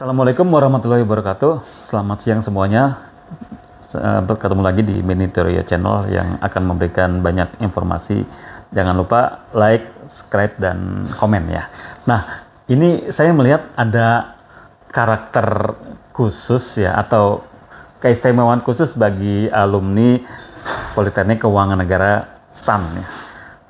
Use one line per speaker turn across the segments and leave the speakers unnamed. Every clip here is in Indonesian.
Assalamualaikum warahmatullahi wabarakatuh. Selamat siang semuanya. Bertemu lagi di Minitoria Channel yang akan memberikan banyak informasi. Jangan lupa like, subscribe, dan komen ya. Nah, ini saya melihat ada karakter khusus ya, atau keistimewaan khusus bagi alumni Politeknik Keuangan Negara STAN ya.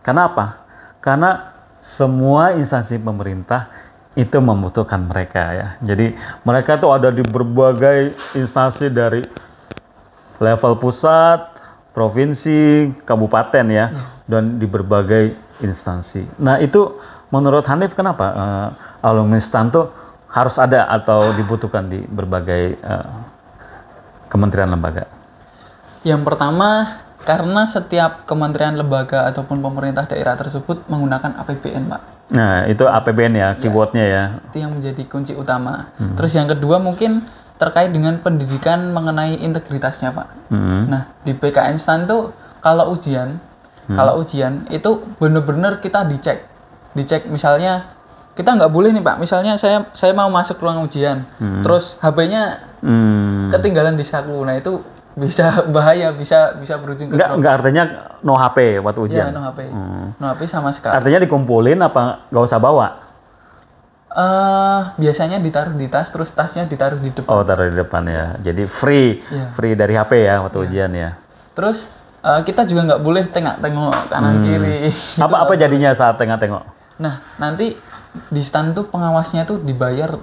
Karena apa? Karena semua instansi pemerintah itu membutuhkan mereka ya. Jadi mereka tuh ada di berbagai instansi dari level pusat, provinsi, kabupaten ya, dan di berbagai instansi. Nah itu menurut Hanif kenapa alumni STAN tuh harus ada atau dibutuhkan di berbagai kementerian lembaga?
Yang pertama, karena setiap kementerian lembaga ataupun pemerintah daerah tersebut menggunakan APBN, Pak. Nah,
itu APBN ya, keywordnya ya.
Itu yang menjadi kunci utama. Terus yang kedua mungkin terkait dengan pendidikan mengenai integritasnya, Pak. Nah, di PKN STAN tuh kalau ujian itu benar-benar kita dicek misalnya kita nggak boleh nih, Pak. Misalnya saya mau masuk ruang ujian, terus HP-nya ketinggalan di saku. Nah, itu bisa bahaya, bisa berujung ke
nggak artinya no HP waktu ujian.
Iya, no HP. No HP sama sekali.
Artinya dikumpulin apa nggak usah bawa?
Biasanya ditaruh di tas, terus tasnya ditaruh di depan.
Oh, taruh di depan ya. Jadi free dari HP ya waktu ujian ya.
Terus kita juga nggak boleh tengok kanan kiri.
Apa jadinya saat tengok?
Nah, nanti di STAN tuh pengawasnya tuh dibayar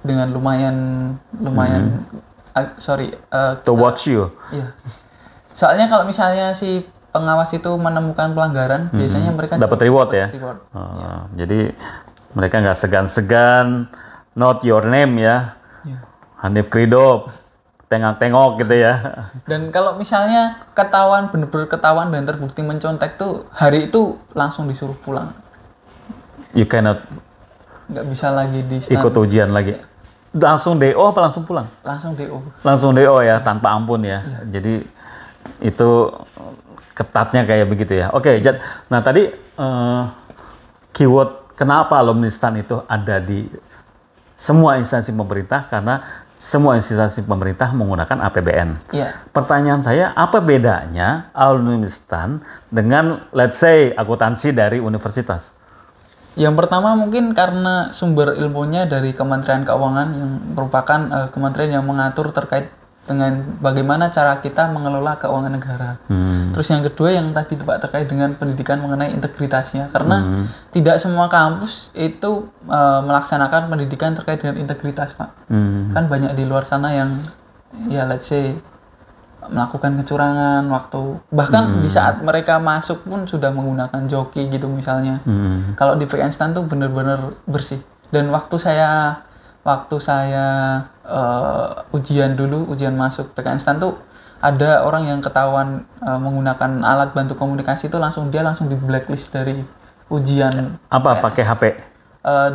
dengan lumayan
to watch you.
Iya. Soalnya kalau misalnya si pengawas itu menemukan pelanggaran, biasanya mereka
dapat reward ya.
Reward.
Jadi mereka nggak segan-segan note your name ya. Hanif Krido, tengok gitu ya.
Dan kalau misalnya benar-benar ketahuan dan terbukti mencontek tuh, hari itu langsung disuruh pulang.
You cannot
nggak bisa lagi di STAN.
Ikut ujian lagi. Langsung DO apa langsung pulang?
Langsung DO.
Langsung DO ya, tanpa ampun ya. Jadi itu ketatnya kayak begitu ya. Oke, nah tadi keyword kenapa alumni STAN itu ada di semua instansi pemerintah, karena semua instansi pemerintah menggunakan APBN.
Iya.
Pertanyaan saya, apa bedanya alumni STAN dengan let's say akuntansi dari universitas?
Yang pertama mungkin karena sumber ilmunya dari Kementerian Keuangan yang merupakan kementerian yang mengatur terkait dengan bagaimana cara kita mengelola keuangan negara. Terus yang kedua yang tadi Pak terkait dengan pendidikan mengenai integritasnya, karena tidak semua kampus itu melaksanakan pendidikan terkait dengan integritas, Pak. Kan banyak di luar sana yang ya let's say melakukan kecurangan waktu, bahkan di saat mereka masuk pun sudah menggunakan joki gitu misalnya. Kalau di PKN STAN tuh benar-benar bersih. Dan waktu saya ujian masuk PKN STAN tuh ada orang yang ketahuan menggunakan alat bantu komunikasi itu langsung di blacklist dari ujian.
Apa pakai HP?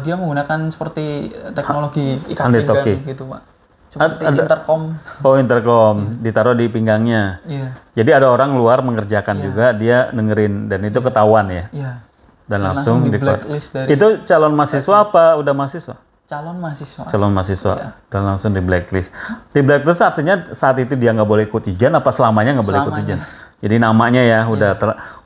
Dia menggunakan seperti teknologi ikat pinggang gitu, Pak. Seperti intercom. Oh,
intercom ditaruh di pinggangnya.
Iya.
Jadi ada orang luar mengerjakan juga, dia dengerin dan itu ketahuan ya.
Iya.
Dan langsung
di blacklist dari.
Itu calon mahasiswa apa udah mahasiswa?
Calon mahasiswa.
Calon mahasiswa. Dan langsung di blacklist. Di blacklist artinya saat itu dia nggak boleh ikut ujian apa selamanya nggak boleh ikut ujian? Jadi namanya ya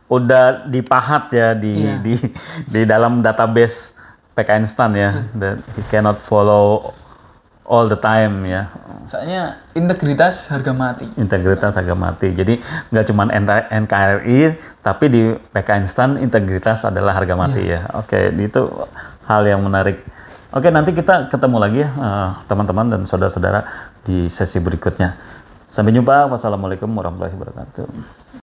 udah dipahat ya di dalam database PKN STAN ya. That he cannot follow all the time ya.
Soalnya integritas harga mati.
Integritas harga mati. Jadi nggak cuma NKRI, tapi di PKN STAN integritas adalah harga mati ya. Oke, itu hal yang menarik. Oke, nanti kita ketemu lagi ya teman-teman dan saudara-saudara di sesi berikutnya. Sampai jumpa. Wassalamualaikum warahmatullahi wabarakatuh.